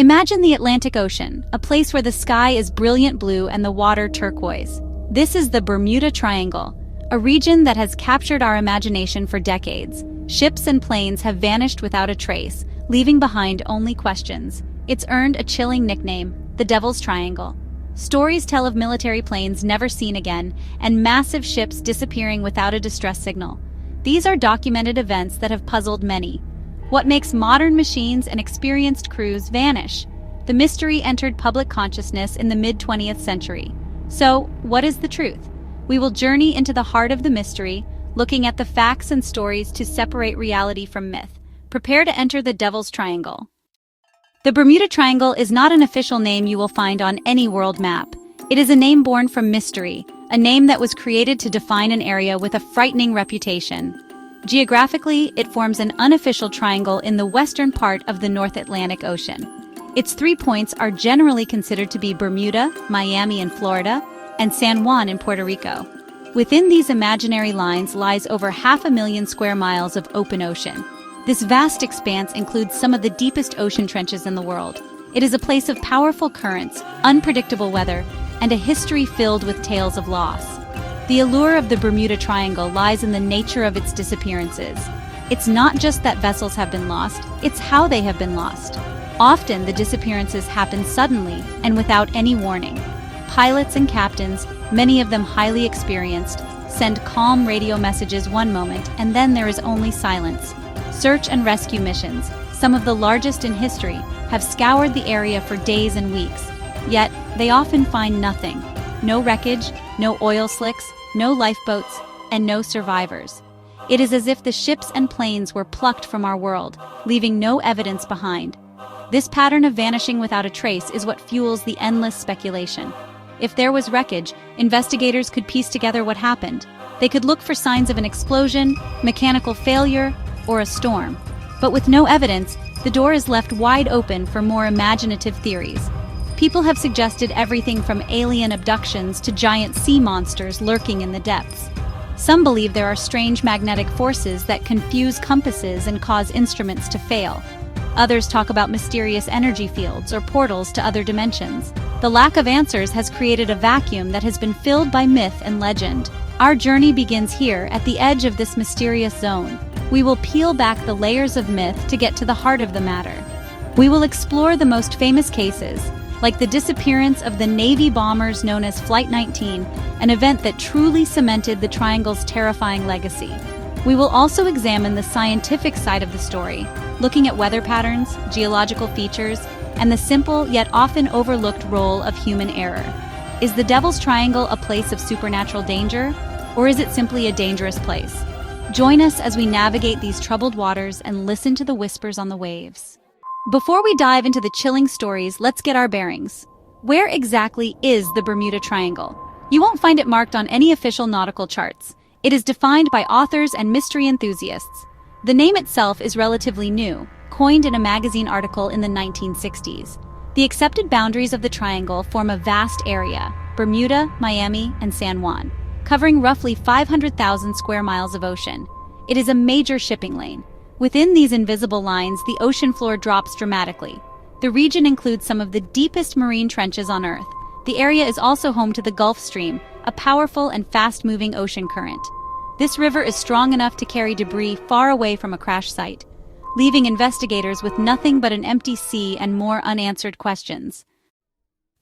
Imagine the Atlantic Ocean, a place where the sky is brilliant blue and the water turquoise. This is the Bermuda Triangle, a region that has captured our imagination for decades. Ships and planes have vanished without a trace, leaving behind only questions. It's earned a chilling nickname, the Devil's Triangle. Stories tell of military planes never seen again, and massive ships disappearing without a distress signal. These are documented events that have puzzled many. What makes modern machines and experienced crews vanish? The mystery entered public consciousness in the mid-20th century. So, what is the truth? We will journey into the heart of the mystery, looking at the facts and stories to separate reality from myth. Prepare to enter the Devil's Triangle. The Bermuda Triangle is not an official name you will find on any world map. It is a name born from mystery, a name that was created to define an area with a frightening reputation. Geographically, it forms an unofficial triangle in the western part of the North Atlantic Ocean. Its 3 points are generally considered to be Bermuda, Miami in Florida, and San Juan in Puerto Rico. Within these imaginary lines lies over 500,000 square miles of open ocean. This vast expanse includes some of the deepest ocean trenches in the world. It is a place of powerful currents, unpredictable weather, and a history filled with tales of loss. The allure of the Bermuda Triangle lies in the nature of its disappearances. It's not just that vessels have been lost, it's how they have been lost. Often, the disappearances happen suddenly and without any warning. Pilots and captains, many of them highly experienced, send calm radio messages one moment, and then there is only silence. Search and rescue missions, some of the largest in history, have scoured the area for days and weeks. Yet, they often find nothing. No wreckage, no oil slicks, no lifeboats, and no survivors. It is as if the ships and planes were plucked from our world, leaving no evidence behind. This pattern of vanishing without a trace is what fuels the endless speculation. If there was wreckage, investigators could piece together what happened. They could look for signs of an explosion, mechanical failure, or a storm. But with no evidence, the door is left wide open for more imaginative theories. People have suggested everything from alien abductions to giant sea monsters lurking in the depths. Some believe there are strange magnetic forces that confuse compasses and cause instruments to fail. Others talk about mysterious energy fields or portals to other dimensions. The lack of answers has created a vacuum that has been filled by myth and legend. Our journey begins here at the edge of this mysterious zone. We will peel back the layers of myth to get to the heart of the matter. We will explore the most famous cases, like the disappearance of the Navy bombers known as Flight 19, an event that truly cemented the Triangle's terrifying legacy. We will also examine the scientific side of the story, looking at weather patterns, geological features, and the simple yet often overlooked role of human error. Is the Devil's Triangle a place of supernatural danger, or is it simply a dangerous place? Join us as we navigate these troubled waters and listen to the whispers on the waves. Before we dive into the chilling stories, let's get our bearings. Where exactly is the Bermuda Triangle? You won't find it marked on any official nautical charts. It is defined by authors and mystery enthusiasts. The name itself is relatively new, coined in a magazine article in the 1960s. The accepted boundaries of the triangle form a vast area, Bermuda, Miami, and San Juan, covering roughly 500,000 square miles of ocean. It is a major shipping lane. Within these invisible lines, the ocean floor drops dramatically. The region includes some of the deepest marine trenches on Earth. The area is also home to the Gulf Stream, a powerful and fast-moving ocean current. This river is strong enough to carry debris far away from a crash site, leaving investigators with nothing but an empty sea and more unanswered questions.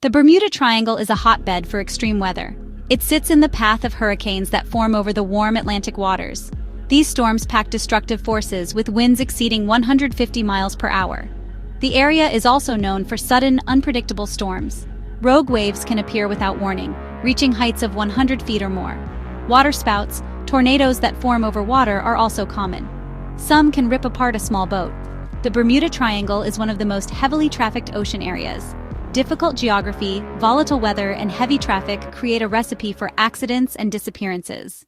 The Bermuda Triangle is a hotbed for extreme weather. It sits in the path of hurricanes that form over the warm Atlantic waters. These storms pack destructive forces with winds exceeding 150 miles per hour. The area is also known for sudden, unpredictable storms. Rogue waves can appear without warning, reaching heights of 100 feet or more. Waterspouts, tornadoes that form over water, are also common. Some can rip apart a small boat. The Bermuda Triangle is one of the most heavily trafficked ocean areas. Difficult geography, volatile weather, and heavy traffic create a recipe for accidents and disappearances.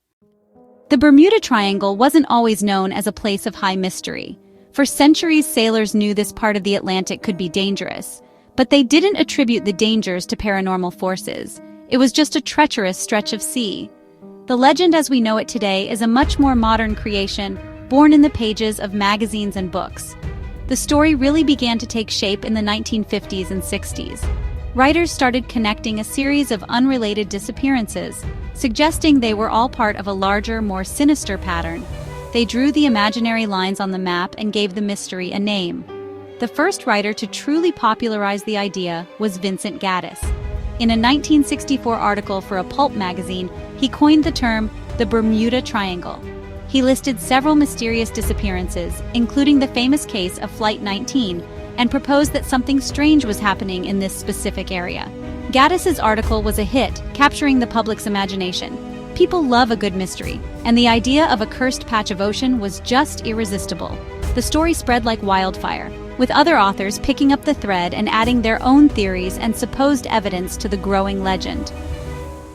The Bermuda Triangle wasn't always known as a place of high mystery. For centuries, sailors knew this part of the Atlantic could be dangerous, but they didn't attribute the dangers to paranormal forces. It was just a treacherous stretch of sea. The legend as we know it today is a much more modern creation, born in the pages of magazines and books. The story really began to take shape in the 1950s and 60s. Writers started connecting a series of unrelated disappearances, suggesting they were all part of a larger, more sinister pattern. They drew the imaginary lines on the map and gave the mystery a name. The first writer to truly popularize the idea was Vincent Gaddis. In a 1964 article for a pulp magazine, he coined the term the Bermuda Triangle. He listed several mysterious disappearances, including the famous case of Flight 19, and proposed that something strange was happening in this specific area. Gaddis's article was a hit, capturing the public's imagination. People love a good mystery, and the idea of a cursed patch of ocean was just irresistible. The story spread like wildfire, with other authors picking up the thread and adding their own theories and supposed evidence to the growing legend.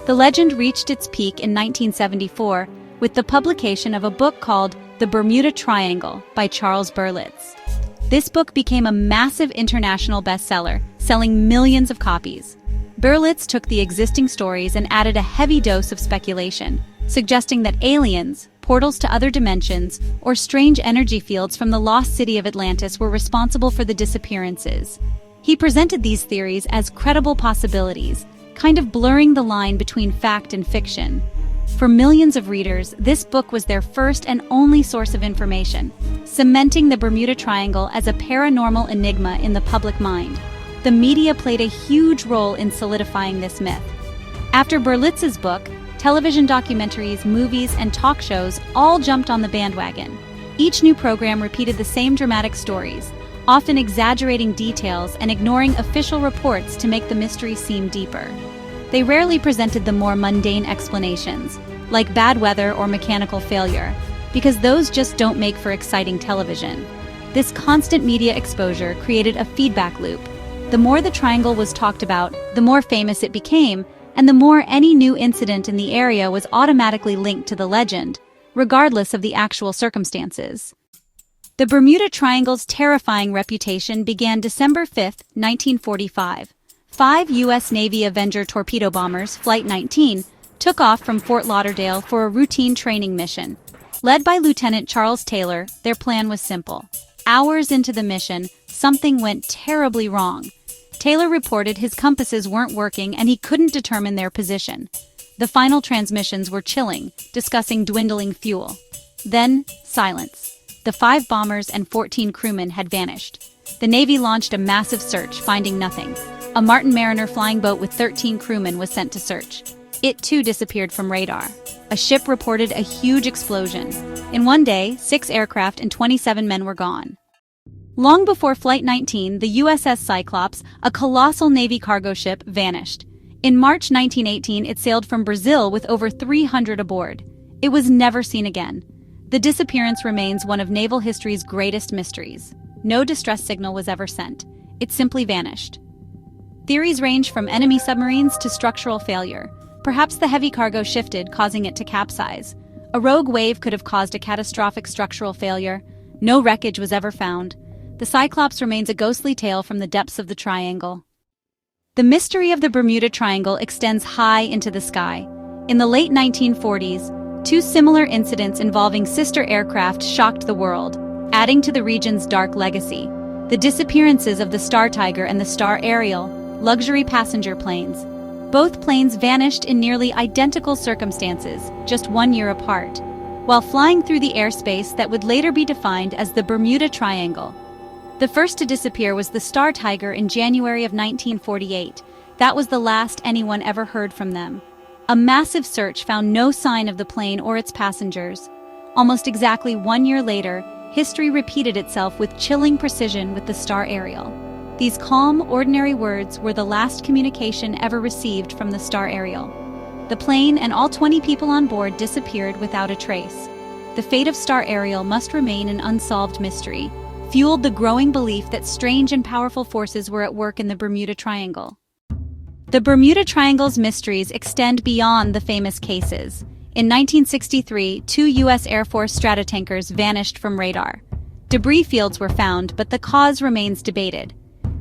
The legend reached its peak in 1974 with the publication of a book called The Bermuda Triangle by Charles Berlitz. This book became a massive international bestseller, selling millions of copies. Berlitz took the existing stories and added a heavy dose of speculation, suggesting that aliens, portals to other dimensions, or strange energy fields from the lost city of Atlantis were responsible for the disappearances. He presented these theories as credible possibilities, kind of blurring the line between fact and fiction. For millions of readers, this book was their first and only source of information, cementing the Bermuda Triangle as a paranormal enigma in the public mind. The media played a huge role in solidifying this myth. After Berlitz's book, television documentaries, movies, and talk shows all jumped on the bandwagon. Each new program repeated the same dramatic stories, often exaggerating details and ignoring official reports to make the mystery seem deeper. They rarely presented the more mundane explanations, like bad weather or mechanical failure, because those just don't make for exciting television. This constant media exposure created a feedback loop. The more the triangle was talked about, the more famous it became, and the more any new incident in the area was automatically linked to the legend, regardless of the actual circumstances. The Bermuda Triangle's terrifying reputation began December 5, 1945. 5 U.S. Navy Avenger torpedo bombers, Flight 19, took off from Fort Lauderdale for a routine training mission. Led by Lieutenant Charles Taylor, their plan was simple. Hours into the mission, something went terribly wrong. Taylor reported his compasses weren't working and he couldn't determine their position. The final transmissions were chilling, discussing dwindling fuel. Then, silence. The 5 bombers and 14 crewmen had vanished. The Navy launched a massive search, finding nothing. A Martin Mariner flying boat with 13 crewmen was sent to search. It too disappeared from radar. A ship reported a huge explosion. In one day, 6 aircraft and 27 men were gone. Long before Flight 19, the USS Cyclops, a colossal Navy cargo ship, vanished. In March 1918, it sailed from Brazil with over 300 aboard. It was never seen again. The disappearance remains one of naval history's greatest mysteries. No distress signal was ever sent. It simply vanished. Theories range from enemy submarines to structural failure. Perhaps the heavy cargo shifted, causing it to capsize. A rogue wave could have caused a catastrophic structural failure. No wreckage was ever found. The Cyclops remains a ghostly tale from the depths of the triangle. The mystery of the Bermuda Triangle extends high into the sky. In the late 1940s, 2 similar incidents involving sister aircraft shocked the world, adding to the region's dark legacy. The disappearances of the Star Tiger and the Star Ariel, luxury passenger planes. Both planes vanished in nearly identical circumstances, just 1 year apart, while flying through the airspace that would later be defined as the Bermuda Triangle. The first to disappear was the Star Tiger in January of 1948. That was the last anyone ever heard from them. A massive search found no sign of the plane or its passengers. Almost exactly 1 year later, history repeated itself with chilling precision with the Star Ariel. These calm, ordinary words were the last communication ever received from the Star Ariel. The plane and all 20 people on board disappeared without a trace. The fate of Star Ariel must remain an unsolved mystery, fueled the growing belief that strange and powerful forces were at work in the Bermuda Triangle. The Bermuda Triangle's mysteries extend beyond the famous cases. In 1963, 2 U.S. Air Force stratotankers vanished from radar. Debris fields were found, but the cause remains debated.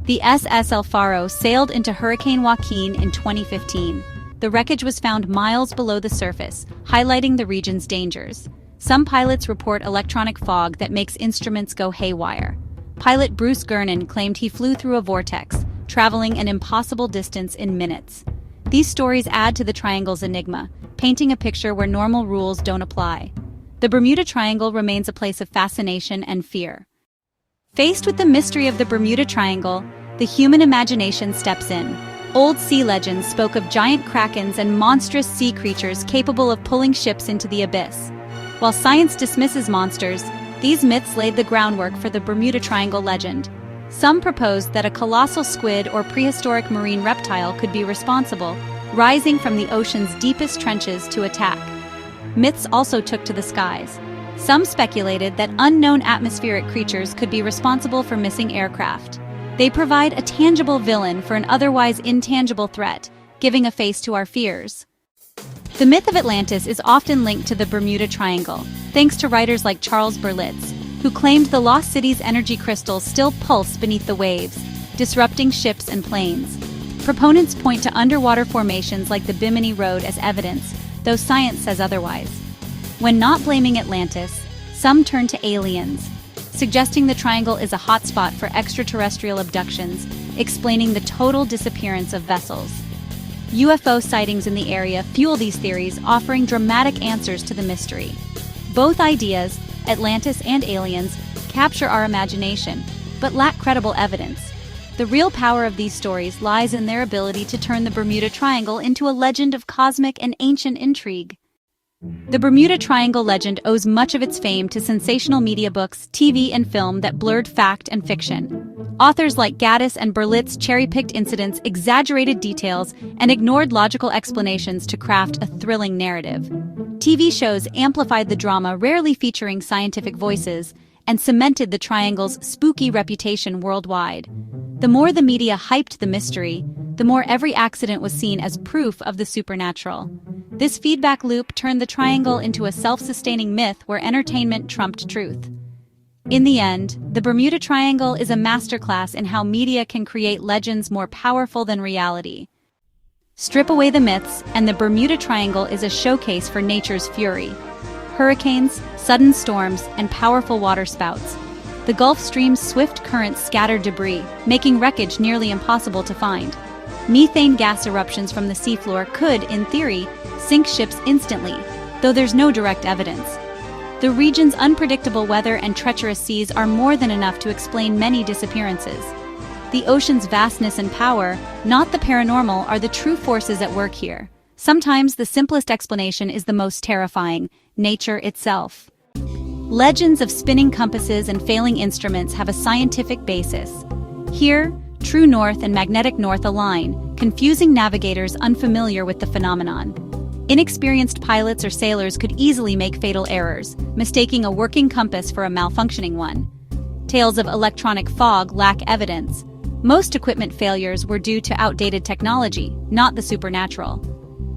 The SS El Faro sailed into Hurricane Joaquin in 2015. The wreckage was found miles below the surface, highlighting the region's dangers. Some pilots report electronic fog that makes instruments go haywire. Pilot Bruce Gernon claimed he flew through a vortex, traveling an impossible distance in minutes. These stories add to the triangle's enigma, painting a picture where normal rules don't apply. The Bermuda Triangle remains a place of fascination and fear. Faced with the mystery of the Bermuda Triangle, the human imagination steps in. Old sea legends spoke of giant krakens and monstrous sea creatures capable of pulling ships into the abyss. While science dismisses monsters, these myths laid the groundwork for the Bermuda Triangle legend. Some proposed that a colossal squid or prehistoric marine reptile could be responsible, rising from the ocean's deepest trenches to attack. Myths also took to the skies. Some speculated that unknown atmospheric creatures could be responsible for missing aircraft. They provide a tangible villain for an otherwise intangible threat, giving a face to our fears. The myth of Atlantis is often linked to the Bermuda Triangle, thanks to writers like Charles Berlitz, who claimed the lost city's energy crystals still pulse beneath the waves, disrupting ships and planes. Proponents point to underwater formations like the Bimini Road as evidence, though science says otherwise. When not blaming Atlantis, some turn to aliens, suggesting the triangle is a hotspot for extraterrestrial abductions, explaining the total disappearance of vessels. UFO sightings in the area fuel these theories, offering dramatic answers to the mystery. Both ideas, Atlantis and aliens, capture our imagination, but lack credible evidence. The real power of these stories lies in their ability to turn the Bermuda Triangle into a legend of cosmic and ancient intrigue. The Bermuda Triangle legend owes much of its fame to sensational media books, TV, and film that blurred fact and fiction. Authors like Gaddis and Berlitz cherry-picked incidents, exaggerated details, and ignored logical explanations to craft a thrilling narrative. TV shows amplified the drama, rarely featuring scientific voices, and cemented the triangle's spooky reputation worldwide. The more the media hyped the mystery, the more every accident was seen as proof of the supernatural. This feedback loop turned the triangle into a self-sustaining myth where entertainment trumped truth. In the end, the Bermuda Triangle is a masterclass in how media can create legends more powerful than reality. Strip away the myths, and the Bermuda Triangle is a showcase for nature's fury. Hurricanes, sudden storms, and powerful waterspouts. The Gulf Stream's swift currents scatter debris, making wreckage nearly impossible to find. Methane gas eruptions from the seafloor could, in theory, sink ships instantly, though there's no direct evidence. The region's unpredictable weather and treacherous seas are more than enough to explain many disappearances. The ocean's vastness and power, not the paranormal, are the true forces at work here. Sometimes the simplest explanation is the most terrifying: nature itself. Legends of spinning compasses and failing instruments have a scientific basis. Here, true north and magnetic north align, confusing navigators unfamiliar with the phenomenon. Inexperienced pilots or sailors could easily make fatal errors, mistaking a working compass for a malfunctioning one. Tales of electronic fog lack evidence. Most equipment failures were due to outdated technology, not the supernatural.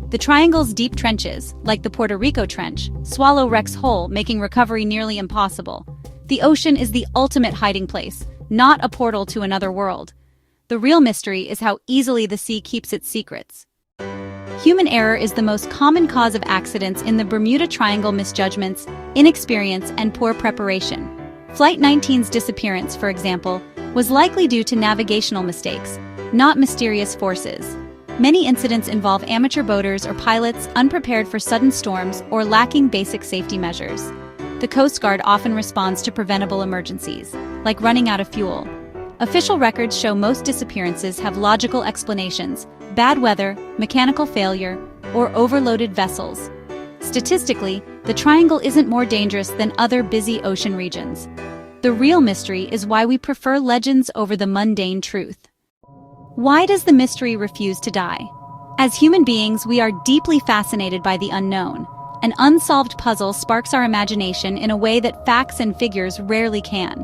The triangle's deep trenches, like the Puerto Rico Trench, swallow wrecks whole, making recovery nearly impossible. The ocean is the ultimate hiding place, not a portal to another world. The real mystery is how easily the sea keeps its secrets. Human error is the most common cause of accidents in the Bermuda Triangle: misjudgments, inexperience, and poor preparation. Flight 19's disappearance, for example, was likely due to navigational mistakes, not mysterious forces. Many incidents involve amateur boaters or pilots unprepared for sudden storms or lacking basic safety measures. The Coast Guard often responds to preventable emergencies, like running out of fuel. Official records show most disappearances have logical explanations: bad weather, mechanical failure, or overloaded vessels. Statistically, the triangle isn't more dangerous than other busy ocean regions. The real mystery is why we prefer legends over the mundane truth. Why does the mystery refuse to die? As human beings, we are deeply fascinated by the unknown. An unsolved puzzle sparks our imagination in a way that facts and figures rarely can.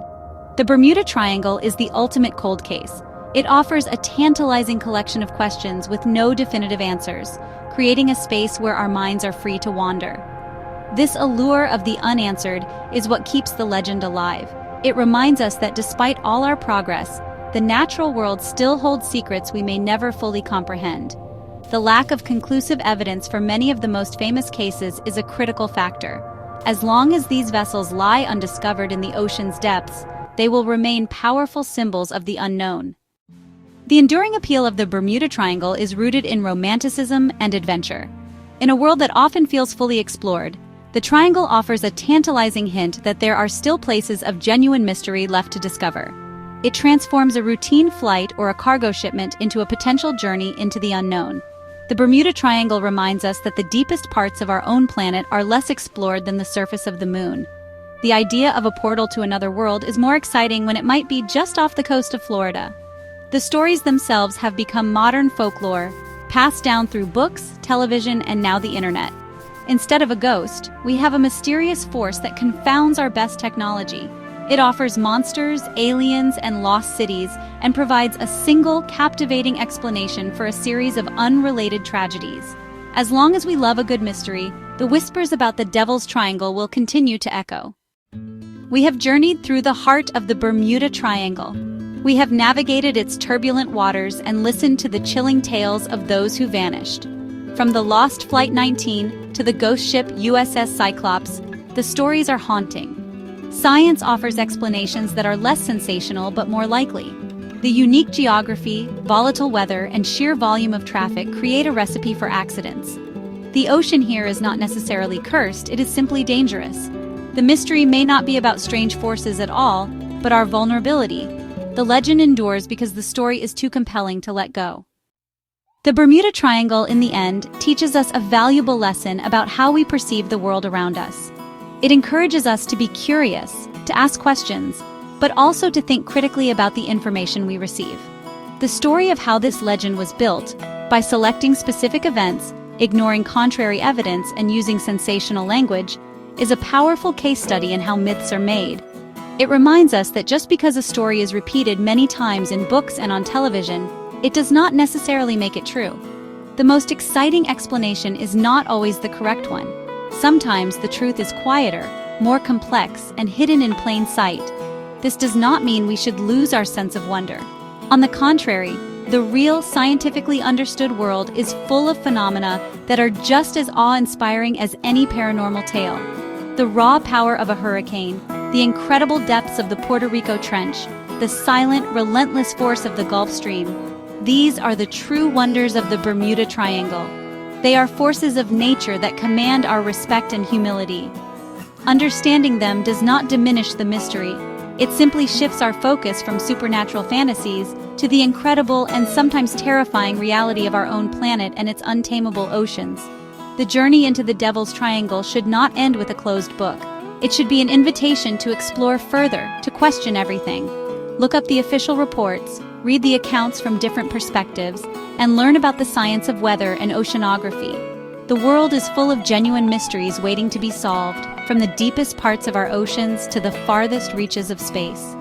The Bermuda Triangle is the ultimate cold case. It offers a tantalizing collection of questions with no definitive answers, creating a space where our minds are free to wander. This allure of the unanswered is what keeps the legend alive. It reminds us that despite all our progress, the natural world still holds secrets we may never fully comprehend. The lack of conclusive evidence for many of the most famous cases is a critical factor. As long as these vessels lie undiscovered in the ocean's depths, they will remain powerful symbols of the unknown. The enduring appeal of the Bermuda Triangle is rooted in romanticism and adventure. In a world that often feels fully explored, the triangle offers a tantalizing hint that there are still places of genuine mystery left to discover. It transforms a routine flight or a cargo shipment into a potential journey into the unknown. The Bermuda Triangle reminds us that the deepest parts of our own planet are less explored than the surface of the moon. The idea of a portal to another world is more exciting when it might be just off the coast of Florida. The stories themselves have become modern folklore, passed down through books, television, and now the internet. Instead of a ghost, we have a mysterious force that confounds our best technology. It offers monsters, aliens, and lost cities, and provides a single, captivating explanation for a series of unrelated tragedies. As long as we love a good mystery, the whispers about the Devil's Triangle will continue to echo. We have journeyed through the heart of the Bermuda Triangle. We have navigated its turbulent waters and listened to the chilling tales of those who vanished. From the lost Flight 19 to the ghost ship USS Cyclops, the stories are haunting. Science offers explanations that are less sensational but more likely. The unique geography, volatile weather, and sheer volume of traffic create a recipe for accidents. The ocean here is not necessarily cursed, it is simply dangerous. The mystery may not be about strange forces at all, but our vulnerability. The legend endures because the story is too compelling to let go. The Bermuda Triangle, in the end, teaches us a valuable lesson about how we perceive the world around us. It encourages us to be curious, to ask questions, but also to think critically about the information we receive. The story of how this legend was built, by selecting specific events, ignoring contrary evidence, and using sensational language, is a powerful case study in how myths are made. It reminds us that just because a story is repeated many times in books and on television, it does not necessarily make it true. The most exciting explanation is not always the correct one. Sometimes the truth is quieter, more complex, and hidden in plain sight. This does not mean we should lose our sense of wonder. On the contrary, the real, scientifically understood world is full of phenomena that are just as awe-inspiring as any paranormal tale. The raw power of a hurricane, the incredible depths of the Puerto Rico Trench, the silent, relentless force of the Gulf Stream. These are the true wonders of the Bermuda Triangle. They are forces of nature that command our respect and humility. Understanding them does not diminish the mystery. It simply shifts our focus from supernatural fantasies to the incredible and sometimes terrifying reality of our own planet and its untamable oceans. The journey into the Devil's Triangle should not end with a closed book. It should be an invitation to explore further, to question everything. Look up the official reports, read the accounts from different perspectives, and learn about the science of weather and oceanography. The world is full of genuine mysteries waiting to be solved, from the deepest parts of our oceans to the farthest reaches of space.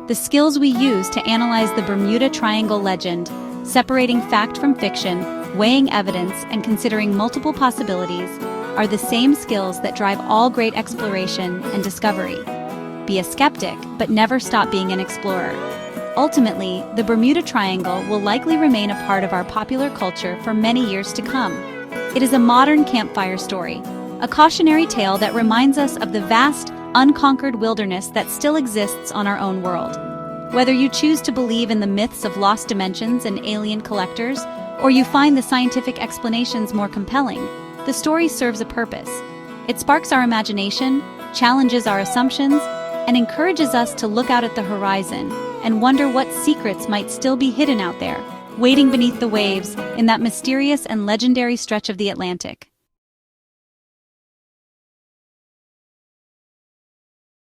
The skills we use to analyze the Bermuda Triangle legend, separating fact from fiction, weighing evidence, and considering multiple possibilities, are the same skills that drive all great exploration and discovery. Be a skeptic, but never stop being an explorer. Ultimately, the Bermuda Triangle will likely remain a part of our popular culture for many years to come. It is a modern campfire story, a cautionary tale that reminds us of the vast, unconquered wilderness that still exists on our own world. Whether you choose to believe in the myths of lost dimensions and alien collectors, or you find the scientific explanations more compelling, the story serves a purpose. It sparks our imagination, challenges our assumptions, and encourages us to look out at the horizon and wonder what secrets might still be hidden out there, waiting beneath the waves in that mysterious and legendary stretch of the Atlantic.